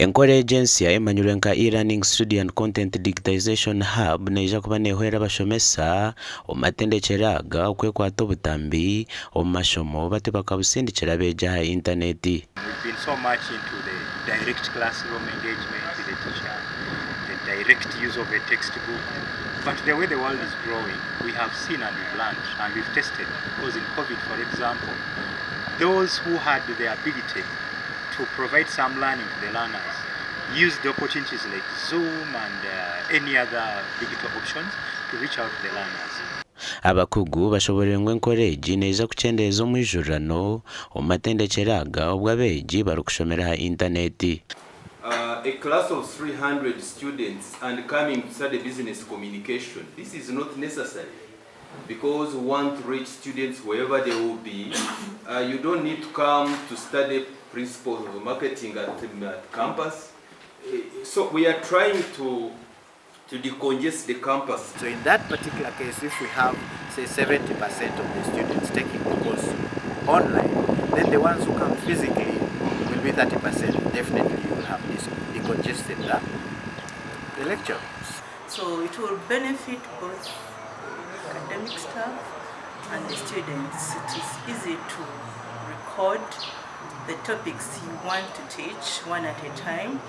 Enkora agency ya emanyulenka e-learning study and content digitization hub neija kuba nehwera bashomesa omumatendekyero aga okwekwata obutambi omumashomo bate bakabusindikira beja ha internet. We've been so much into the direct classroom engagement with the teacher, the direct use of a textbook. But the way the world is growing, we have seen and we've learned and we've tested. Because in COVID, for example, those who had the ability to provide some learning to the learners used the opportunities like Zoom and any other digital options to reach out to the learners. Abakugu bashoborengwe encourage neza kuchendeeza omwijurirano omumatendekyero aga obwo abeegi barikushomera ha internet. A class of 300 students and coming to study business communication. This is not necessary because we want to reach students wherever they will be. You don't need to come to study principles of marketing at campus. So we are trying to decongest the campus. So in that particular case, if we have, say, 70% of the students taking the course online, then the ones who come physically will be 30%. Definitely you will have this decongested the lecture. So it will benefit both academic staff and the students. It is easy to record the topics you want to teach one at a time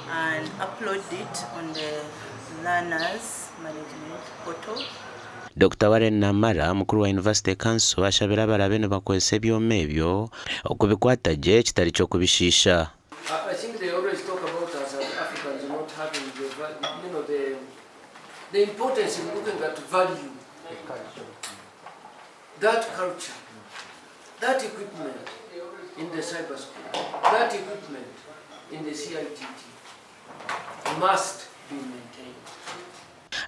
and upload it on the learners management portal. Dr. Warren Namara mukuru wa University Council ashabira abarabene bakozesa ebyoma ebyo okubikwata gye kitali ky'okubishiisha. I think they always talk about us as Africans not having the importance in looking at value, that culture, that equipment in the cyber school, that equipment in the CITT must be maintained.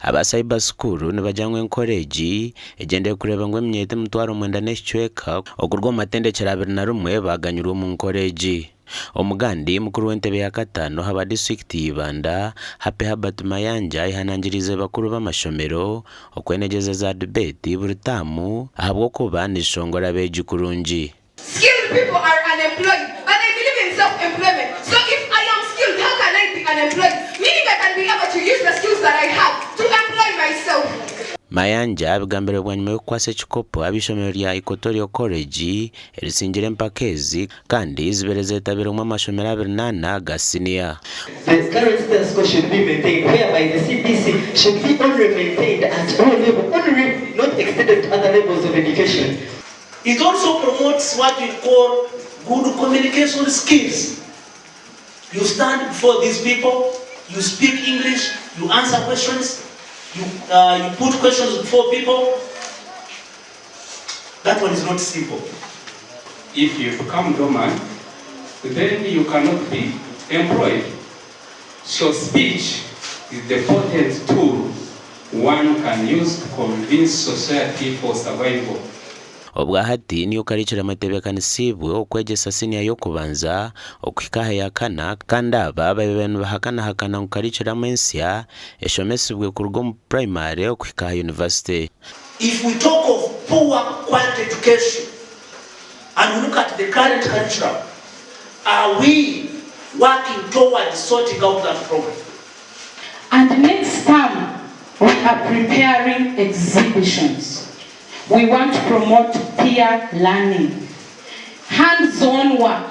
Aba cyber school nibajangwe encourage egende kureba ngo emyete mutwaro mwenda n'ekicweka okurwa omumatendekyero 21 baganyirwa mu encourage. Omugandi mukuru w'entebe ya katano haba district Ibanda Happy Herbert Mayanja ihanangirize bakuru b'amashomero okwenegeza za debate burutamu ahabwo kuba nishongora beji kurungi. Skilled people are unemployed and I believe in self-employment. So if I am skilled, how can I be unemployed? Meaning I can be able to use the skills that I have to employ myself. Mayanja abigambira bwanyuma y'okukwasa ekikopo ab'ishomero lya Equatorial College erisingira empakezi kandi zibereza etabiro mu amashomero 28 ga senior. The current status quo should be maintained, whereby the CBC should be only maintained at all levels, only not extended to other levels of education. It also promotes what we call good communication skills. You stand before these people, you speak English, you answer questions, you put questions before people. That one is not simple. If you become dormant, then you cannot be employed. So speech is the potent tool one can use to convince society for survival. Obwa hati niyo karikira amatebekanisiibwe okwegesa senior y'okubanza okuhika ya kana kandi aba babenu bahakana nkarikiramu ensya eshomesibwe kuruga mu primary okuhika university. If we talk of poor quality education and we look at the current curriculum, are we working towards sorting out that problem? And next time we are preparing exhibitions. We want to promote peer learning, hands-on work.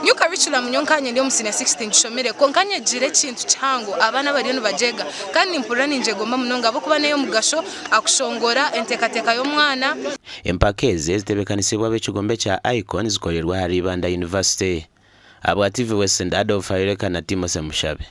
New curriculum nyonkanye ndio musine 16 shomere konkanye jire kintu cyango abana bari no bajega kandi impura ninje gomba munonga abo kuba nayo mugasho akushongora entekateka yo mwana. Empakeze zitebekanisibwa b'ekigombe kya Icon zikorerwa hari Ibanda University. Abo TV West and Adolf Ayireka na Timose Mushabe.